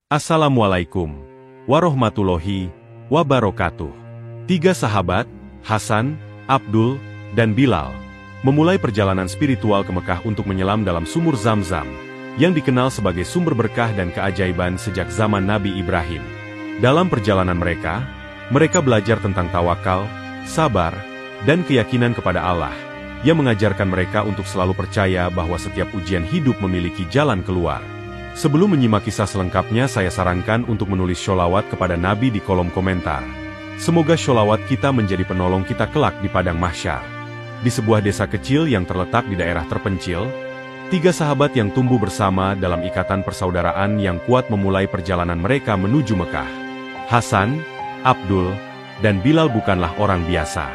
Assalamualaikum warahmatullahi wabarakatuh. Tiga sahabat, Hasan, Abdul, dan Bilal, memulai perjalanan spiritual ke Mekah untuk menyelam dalam sumur Zam-Zam, yang dikenal sebagai sumber berkah dan keajaiban sejak zaman Nabi Ibrahim. Dalam perjalanan mereka belajar tentang tawakal, sabar, dan keyakinan kepada Allah, yang mengajarkan mereka untuk selalu percaya bahwa setiap ujian hidup memiliki jalan keluar. Sebelum menyimak kisah selengkapnya, saya sarankan untuk menulis sholawat kepada Nabi di kolom komentar. Semoga sholawat kita menjadi penolong kita kelak di padang mahsyar. Di sebuah desa kecil yang terletak di daerah terpencil, tiga sahabat yang tumbuh bersama dalam ikatan persaudaraan yang kuat memulai perjalanan mereka menuju Mekah. Hasan, Abdul, dan Bilal bukanlah orang biasa.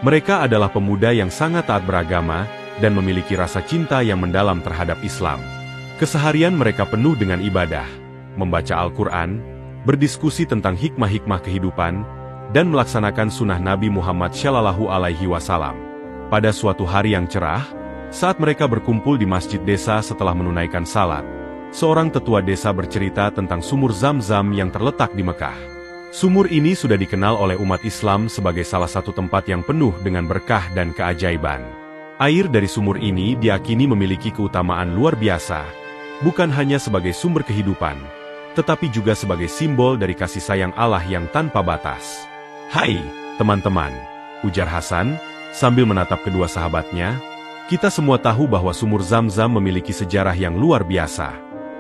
Mereka adalah pemuda yang sangat taat beragama dan memiliki rasa cinta yang mendalam terhadap Islam. Keseharian mereka penuh dengan ibadah, membaca Al-Quran, berdiskusi tentang hikmah-hikmah kehidupan, dan melaksanakan sunnah Nabi Muhammad SAW. Pada suatu hari yang cerah, saat mereka berkumpul di masjid desa setelah menunaikan salat, seorang tetua desa bercerita tentang sumur Zam-Zam yang terletak di Mekah. Sumur ini sudah dikenal oleh umat Islam sebagai salah satu tempat yang penuh dengan berkah dan keajaiban. Air dari sumur ini diyakini memiliki keutamaan luar biasa, bukan hanya sebagai sumber kehidupan, tetapi juga sebagai simbol dari kasih sayang Allah yang tanpa batas. "Hai, teman-teman," ujar Hasan, sambil menatap kedua sahabatnya, "kita semua tahu bahwa sumur Zam-Zam memiliki sejarah yang luar biasa.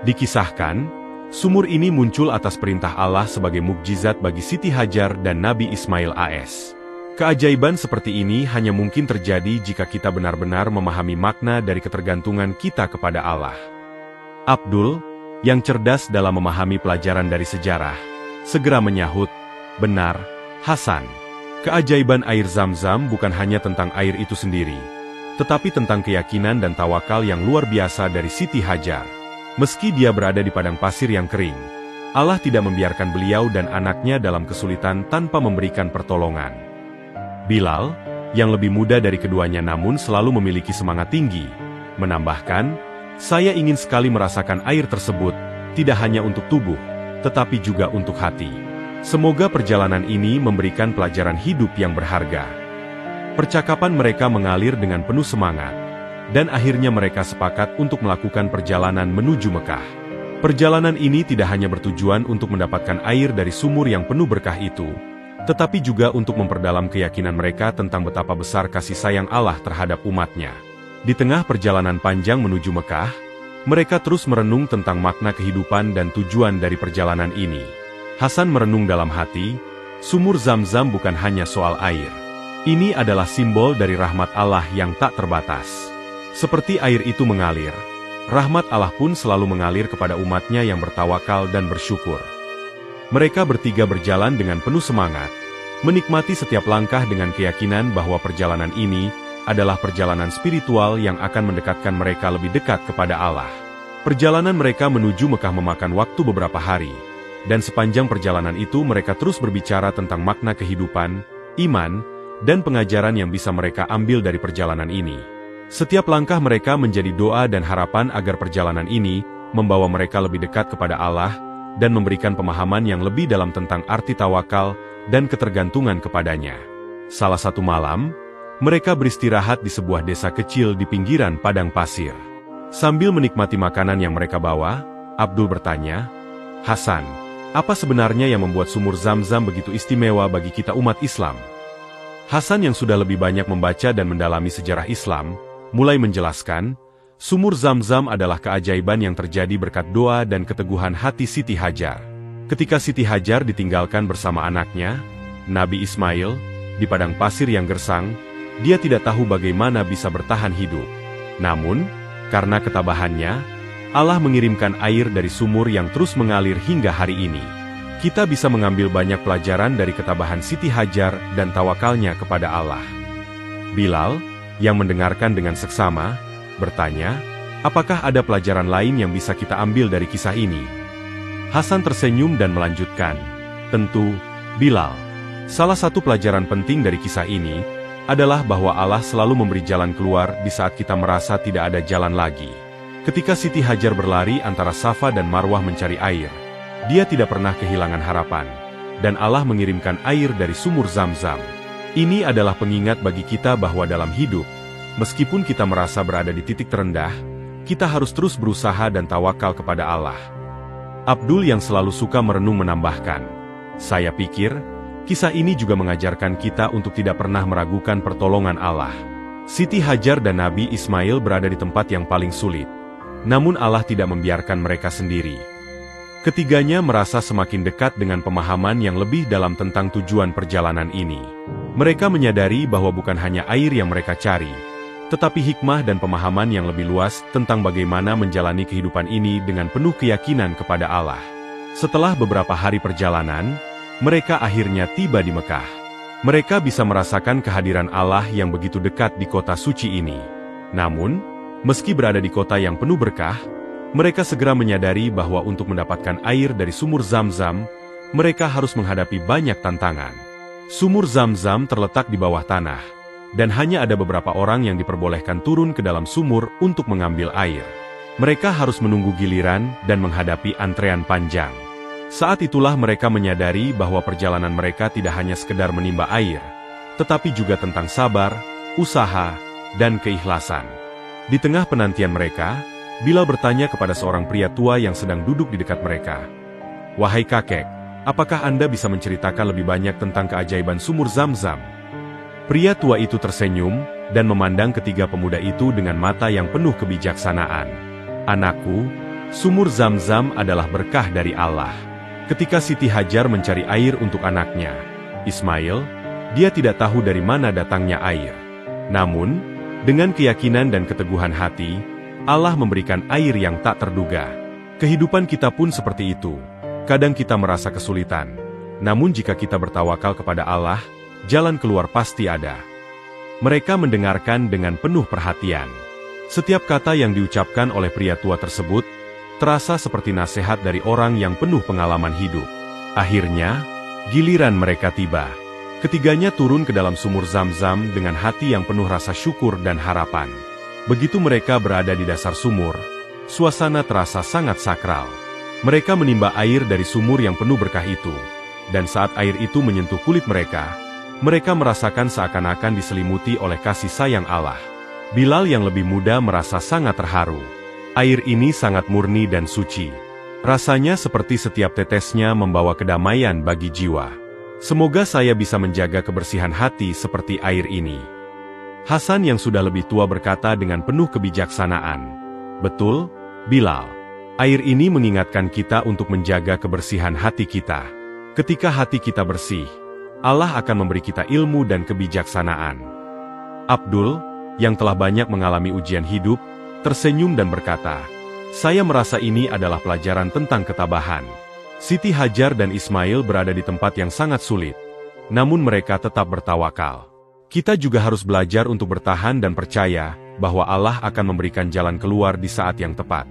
Dikisahkan, sumur ini muncul atas perintah Allah sebagai mukjizat bagi Siti Hajar dan Nabi Ismail AS. Keajaiban seperti ini hanya mungkin terjadi jika kita benar-benar memahami makna dari ketergantungan kita kepada Allah." Abdul, yang cerdas dalam memahami pelajaran dari sejarah, segera menyahut, "Benar, Hasan. Keajaiban air Zam-Zam bukan hanya tentang air itu sendiri, tetapi tentang keyakinan dan tawakal yang luar biasa dari Siti Hajar. Meski dia berada di padang pasir yang kering, Allah tidak membiarkan beliau dan anaknya dalam kesulitan tanpa memberikan pertolongan." Bilal, yang lebih muda dari keduanya namun selalu memiliki semangat tinggi, menambahkan, "Saya ingin sekali merasakan air tersebut, tidak hanya untuk tubuh, tetapi juga untuk hati. Semoga perjalanan ini memberikan pelajaran hidup yang berharga." Percakapan mereka mengalir dengan penuh semangat, dan akhirnya mereka sepakat untuk melakukan perjalanan menuju Mekah. Perjalanan ini tidak hanya bertujuan untuk mendapatkan air dari sumur yang penuh berkah itu, tetapi juga untuk memperdalam keyakinan mereka tentang betapa besar kasih sayang Allah terhadap umatnya. Di tengah perjalanan panjang menuju Mekah, mereka terus merenung tentang makna kehidupan dan tujuan dari perjalanan ini. Hasan merenung dalam hati, sumur Zam-Zam bukan hanya soal air. Ini adalah simbol dari rahmat Allah yang tak terbatas. Seperti air itu mengalir, rahmat Allah pun selalu mengalir kepada umatnya yang bertawakal dan bersyukur. Mereka bertiga berjalan dengan penuh semangat, menikmati setiap langkah dengan keyakinan bahwa perjalanan ini adalah perjalanan spiritual yang akan mendekatkan mereka lebih dekat kepada Allah. Perjalanan mereka menuju Mekah memakan waktu beberapa hari, dan sepanjang perjalanan itu mereka terus berbicara tentang makna kehidupan, iman, dan pengajaran yang bisa mereka ambil dari perjalanan ini. Setiap langkah mereka menjadi doa dan harapan agar perjalanan ini membawa mereka lebih dekat kepada Allah dan memberikan pemahaman yang lebih dalam tentang arti tawakal dan ketergantungan kepadanya. Salah satu malam, mereka beristirahat di sebuah desa kecil di pinggiran padang pasir. Sambil menikmati makanan yang mereka bawa, Abdul bertanya, "Hasan, apa sebenarnya yang membuat sumur Zam-Zam begitu istimewa bagi kita umat Islam?" Hasan yang sudah lebih banyak membaca dan mendalami sejarah Islam, mulai menjelaskan, sumur Zam-Zam adalah keajaiban yang terjadi berkat doa dan keteguhan hati Siti Hajar. Ketika Siti Hajar ditinggalkan bersama anaknya, Nabi Ismail, di padang pasir yang gersang, dia tidak tahu bagaimana bisa bertahan hidup. Namun, karena ketabahannya, Allah mengirimkan air dari sumur yang terus mengalir hingga hari ini. Kita bisa mengambil banyak pelajaran dari ketabahan Siti Hajar dan tawakalnya kepada Allah. Bilal, yang mendengarkan dengan seksama, bertanya, "Apakah ada pelajaran lain yang bisa kita ambil dari kisah ini?" Hasan tersenyum dan melanjutkan, "Tentu, Bilal. Salah satu pelajaran penting dari kisah ini adalah bahwa Allah selalu memberi jalan keluar di saat kita merasa tidak ada jalan lagi. Ketika Siti Hajar berlari antara Safa dan Marwah mencari air, Dia tidak pernah kehilangan harapan, dan Allah mengirimkan air dari sumur Zam-Zam. Ini adalah pengingat bagi kita bahwa dalam hidup, meskipun kita merasa berada di titik terendah, kita harus terus berusaha dan tawakal kepada Allah. Abdul yang selalu suka merenung menambahkan, "Saya pikir, kisah ini juga mengajarkan kita untuk tidak pernah meragukan pertolongan Allah." Siti Hajar dan Nabi Ismail berada di tempat yang paling sulit. Namun Allah tidak membiarkan mereka sendiri. Ketiganya merasa semakin dekat dengan pemahaman yang lebih dalam tentang tujuan perjalanan ini. Mereka menyadari bahwa bukan hanya air yang mereka cari, tetapi hikmah dan pemahaman yang lebih luas tentang bagaimana menjalani kehidupan ini dengan penuh keyakinan kepada Allah. Setelah beberapa hari perjalanan, mereka akhirnya tiba di Mekah. Mereka bisa merasakan kehadiran Allah yang begitu dekat di kota suci ini. Namun, meski berada di kota yang penuh berkah, mereka segera menyadari bahwa untuk mendapatkan air dari sumur Zam-Zam, mereka harus menghadapi banyak tantangan. Sumur Zam-Zam terletak di bawah tanah, dan hanya ada beberapa orang yang diperbolehkan turun ke dalam sumur untuk mengambil air. Mereka harus menunggu giliran dan menghadapi antrean panjang. Saat itulah mereka menyadari bahwa perjalanan mereka tidak hanya sekedar menimba air, tetapi juga tentang sabar, usaha, dan keikhlasan. Di tengah penantian mereka, Bilal bertanya kepada seorang pria tua yang sedang duduk di dekat mereka, "Wahai kakek, apakah Anda bisa menceritakan lebih banyak tentang keajaiban sumur Zam-Zam?" Pria tua itu tersenyum dan memandang ketiga pemuda itu dengan mata yang penuh kebijaksanaan. "Anakku, sumur Zam-Zam adalah berkah dari Allah." Ketika Siti Hajar mencari air untuk anaknya, Ismail, dia tidak tahu dari mana datangnya air. Namun, dengan keyakinan dan keteguhan hati, Allah memberikan air yang tak terduga. Kehidupan kita pun seperti itu. Kadang kita merasa kesulitan. Namun jika kita bertawakal kepada Allah, jalan keluar pasti ada. Mereka mendengarkan dengan penuh perhatian. Setiap kata yang diucapkan oleh pria tua tersebut terasa seperti nasihat dari orang yang penuh pengalaman hidup. Akhirnya, giliran mereka tiba. Ketiganya turun ke dalam sumur Zam-Zam dengan hati yang penuh rasa syukur dan harapan. Begitu mereka berada di dasar sumur, suasana terasa sangat sakral. Mereka menimba air dari sumur yang penuh berkah itu, dan saat air itu menyentuh kulit mereka merasakan seakan-akan diselimuti oleh kasih sayang Allah. Bilal yang lebih muda merasa sangat terharu. Air ini sangat murni dan suci. Rasanya seperti setiap tetesnya membawa kedamaian bagi jiwa. Semoga saya bisa menjaga kebersihan hati seperti air ini. Hasan yang sudah lebih tua berkata dengan penuh kebijaksanaan, "Betul, Bilal. Air ini mengingatkan kita untuk menjaga kebersihan hati kita. Ketika hati kita bersih, Allah akan memberi kita ilmu dan kebijaksanaan." Abdul, yang telah banyak mengalami ujian hidup, tersenyum dan berkata, "Saya merasa ini adalah pelajaran tentang ketabahan." Siti Hajar dan Ismail berada di tempat yang sangat sulit, namun mereka tetap bertawakal. Kita juga harus belajar untuk bertahan dan percaya bahwa Allah akan memberikan jalan keluar di saat yang tepat.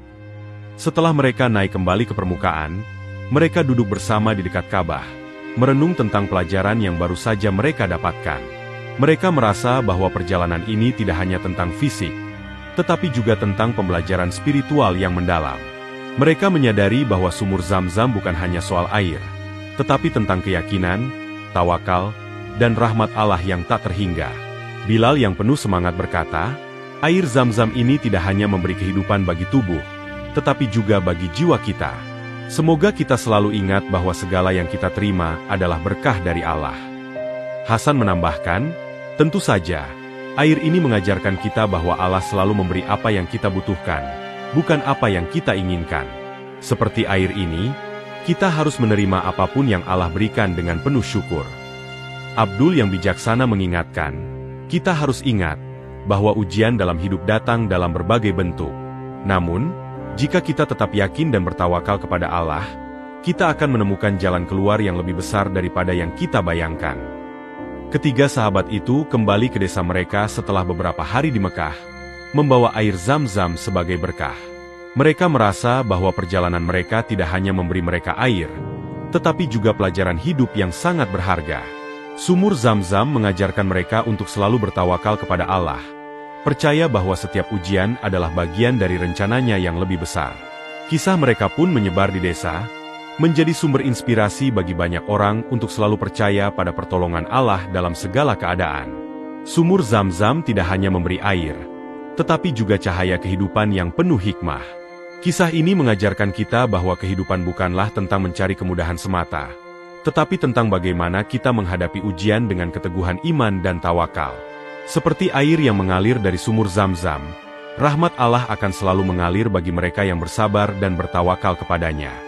Setelah mereka naik kembali ke permukaan, mereka duduk bersama di dekat Ka'bah, merenung tentang pelajaran yang baru saja mereka dapatkan. Mereka merasa bahwa perjalanan ini tidak hanya tentang fisik, tetapi juga tentang pembelajaran spiritual yang mendalam. Mereka menyadari bahwa sumur Zam-Zam bukan hanya soal air, tetapi tentang keyakinan, tawakal, dan rahmat Allah yang tak terhingga. Bilal yang penuh semangat berkata, "Air Zam-Zam ini tidak hanya memberi kehidupan bagi tubuh, tetapi juga bagi jiwa kita. Semoga kita selalu ingat bahwa segala yang kita terima adalah berkah dari Allah." Hasan menambahkan, "Tentu saja, air ini mengajarkan kita bahwa Allah selalu memberi apa yang kita butuhkan, bukan apa yang kita inginkan. Seperti air ini, kita harus menerima apapun yang Allah berikan dengan penuh syukur." Abdul yang bijaksana mengingatkan, kita harus ingat bahwa ujian dalam hidup datang dalam berbagai bentuk. Namun, jika kita tetap yakin dan bertawakal kepada Allah, kita akan menemukan jalan keluar yang lebih besar daripada yang kita bayangkan. Ketiga sahabat itu kembali ke desa mereka setelah beberapa hari di Mekah, membawa air Zam-Zam sebagai berkah. Mereka merasa bahwa perjalanan mereka tidak hanya memberi mereka air, tetapi juga pelajaran hidup yang sangat berharga. Sumur Zam-Zam mengajarkan mereka untuk selalu bertawakal kepada Allah, percaya bahwa setiap ujian adalah bagian dari rencananya yang lebih besar. Kisah mereka pun menyebar di desa, menjadi sumber inspirasi bagi banyak orang untuk selalu percaya pada pertolongan Allah dalam segala keadaan. Sumur Zam-Zam tidak hanya memberi air, tetapi juga cahaya kehidupan yang penuh hikmah. Kisah ini mengajarkan kita bahwa kehidupan bukanlah tentang mencari kemudahan semata, tetapi tentang bagaimana kita menghadapi ujian dengan keteguhan iman dan tawakal. Seperti air yang mengalir dari sumur Zam-Zam, rahmat Allah akan selalu mengalir bagi mereka yang bersabar dan bertawakal kepadanya.